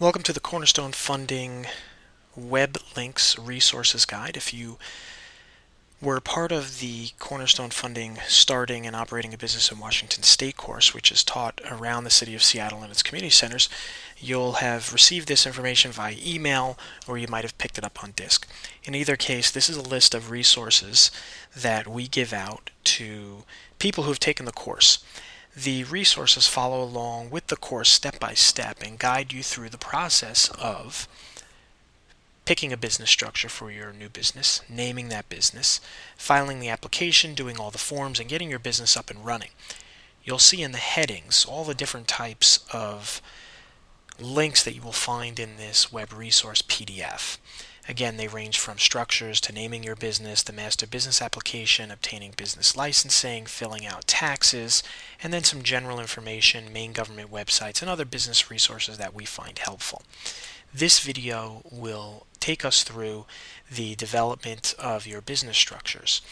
Welcome to the Cornerstone Funding Web Links Resources Guide. If you were part of the Cornerstone Funding Starting and Operating a Business in Washington State course, which is taught around the city of Seattle and its community centers, you'll have received this information via email, or you might have picked it up on disk. In either case, this is a list of resources that we give out to people who have taken the course. The resources follow along with the course step by step and guide you through the process of picking a business structure for your new business, naming that business, filing the application, doing all the forms, and getting your business up and running. You'll see in the headings all the different types of links that you will find in this web resource PDF. Again, they range from structures to naming your business, the master business application, obtaining business licensing, filling out taxes, and then some general information, main government websites, and other business resources that we find helpful. This video will take us through the development of your business structures.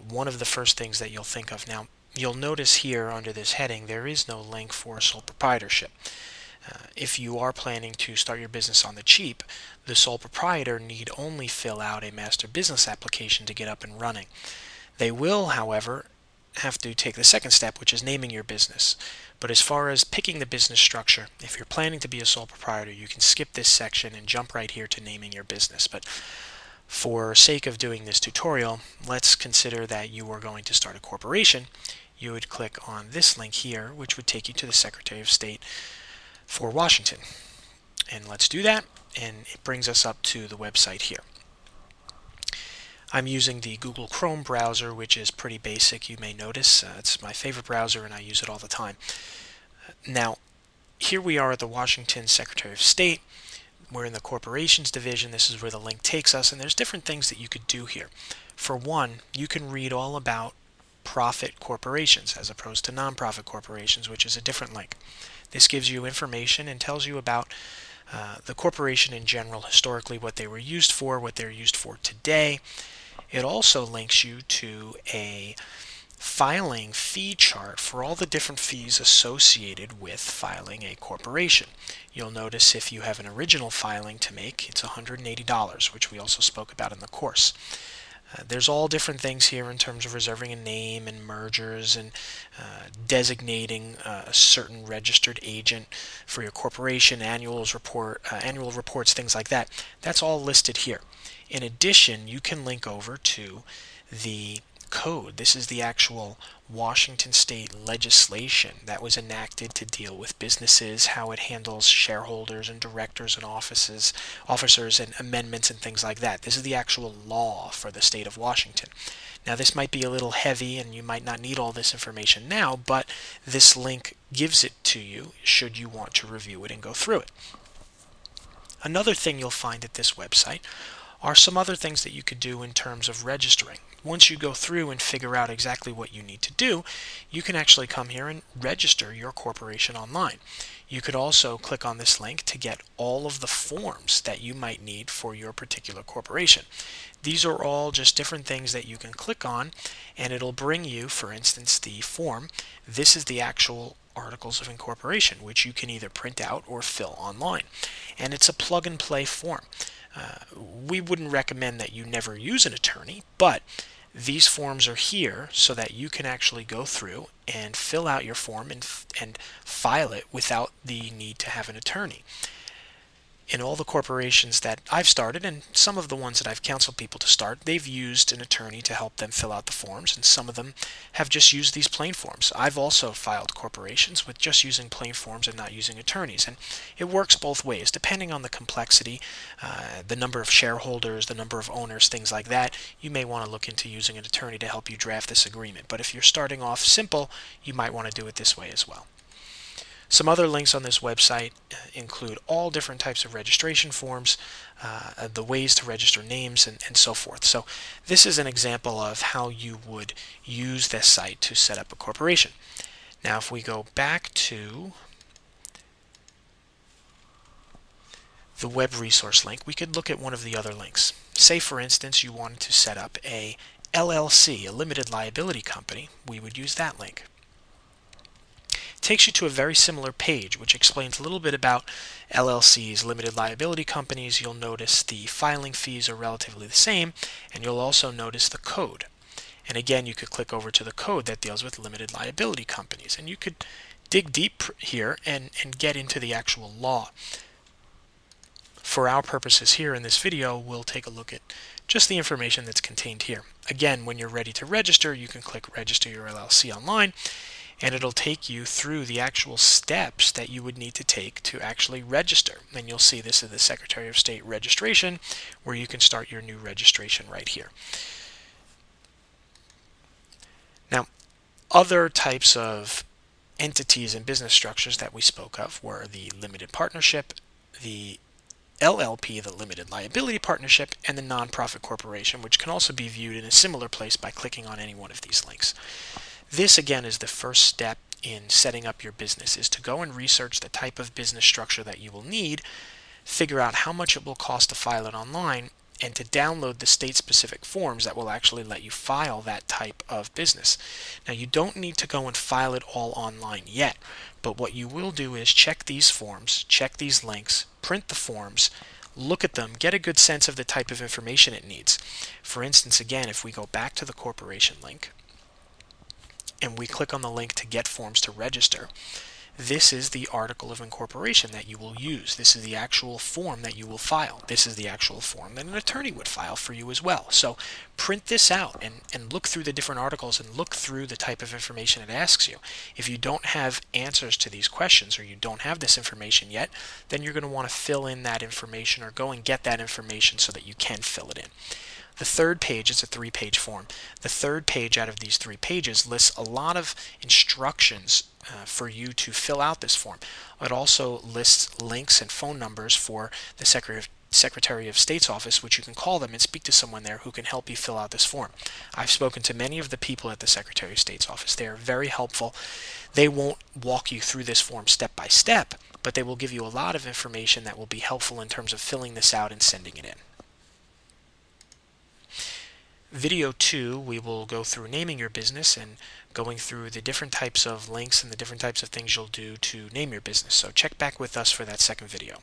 One of the first things that you'll think of now, you'll notice here under this heading there is no link for sole proprietorship. If you are planning to start your business on the cheap, the sole proprietor need only fill out a master business application to get up and running. They will, however, have to take the second step, which is naming your business. But as far as picking the business structure, if you're planning to be a sole proprietor, you can skip this section and jump right here to naming your business. But for sake of doing this tutorial, let's consider that you are going to start a corporation. You would click on this link here, which would take you to the Secretary of State for Washington. And let's do that, and it brings us up to the website here. I'm using the Google Chrome browser, which is pretty basic. You may notice it's my favorite browser and I use it all the time. Now, here we are at the Washington Secretary of State. We're in the Corporations division. This is where the link takes us, and there's different things that you could do here. For one, you can read all about profit corporations as opposed to nonprofit corporations, which is a different link. This gives you information and tells you about the corporation in general, historically, what they were used for, what they're used for today. It also links you to a filing fee chart for all the different fees associated with filing a corporation. You'll notice if you have an original filing to make, it's $180, which we also spoke about in the course. There's all different things here in terms of reserving a name and mergers and designating a certain registered agent for your corporation, annual reports, things like that. That's all listed here. In addition, you can link over to the code. This is the actual Washington State legislation that was enacted to deal with businesses, how it handles shareholders and directors and officers and amendments and things like that. This is the actual law for the state of Washington. Now, this might be a little heavy and you might not need all this information now, but this link gives it to you should you want to review it and go through it. Another thing you'll find at this website are some other things that you could do in terms of registering. Once you go through and figure out exactly what you need to do, you can actually come here and register your corporation online. You could also click on this link to get all of the forms that you might need for your particular corporation. These are all just different things that you can click on, and it'll bring you, for instance, the form. This is the actual articles of incorporation, which you can either print out or fill online. And it's a plug and play form. We wouldn't recommend that you never use an attorney, but these forms are here so that you can actually go through and fill out your form and file it without the need to have an attorney. In all the corporations that I've started, and some of the ones that I've counseled people to start, they've used an attorney to help them fill out the forms, and some of them have just used these plain forms. I've also filed corporations with just using plain forms and not using attorneys, and it works both ways, depending on the complexity, the number of shareholders, the number of owners, things like that. You may want to look into using an attorney to help you draft this agreement, but if you're starting off simple, you might want to do it this way as well. Some other links on this website include all different types of registration forms, the ways to register names, and so forth. So this is an example of how you would use this site to set up a corporation. Now, if we go back to the web resource link, we could look at one of the other links. Say, for instance, you wanted to set up a LLC, a limited liability company. We would use that link. takes you to a very similar page which explains a little bit about LLCs, limited liability companies. You'll notice the filing fees are relatively the same, and you'll also notice the code. And again, you could click over to the code that deals with limited liability companies, and you could dig deep here and get into the actual law. For our purposes here in this video, we'll take a look at just the information that's contained here. Again, when you're ready to register, you can click Register Your LLC Online, and it'll take you through the actual steps that you would need to take to actually register. And you'll see this is the Secretary of State registration, where you can start your new registration right here. Now, other types of entities and business structures that we spoke of were the limited partnership, the LLP, the limited liability partnership, and the nonprofit corporation, which can also be viewed in a similar place by clicking on any one of these links. This again is the first step in setting up your business, is to go and research the type of business structure that you will need, figure out how much it will cost to file it online, and to download the state-specific forms that will actually let you file that type of business. Now, you don't need to go and file it all online yet, but what you will do is check these forms, check these links, print the forms, look at them, get a good sense of the type of information it needs. For instance, again, if we go back to the corporation link and we click on the link to get forms to register, this is the article of incorporation that you will use. This is the actual form that you will file. This is the actual form that an attorney would file for you as well. So print this out and look through the different articles and look through the type of information it asks you. If you don't have answers to these questions, or you don't have this information yet, then you're going to want to fill in that information or go and get that information so that you can fill it in. The third page is a 3-page form. The third page out of these 3 pages lists a lot of instructions for you to fill out this form. It also lists links and phone numbers for the Secretary of State's office, which you can call them and speak to someone there who can help you fill out this form. I've spoken to many of the people at the Secretary of State's office. They are very helpful. They won't walk you through this form step by step, but they will give you a lot of information that will be helpful in terms of filling this out and sending it in. Video 2, we will go through naming your business and going through the different types of links and the different types of things you'll do to name your business. So check back with us for that second video.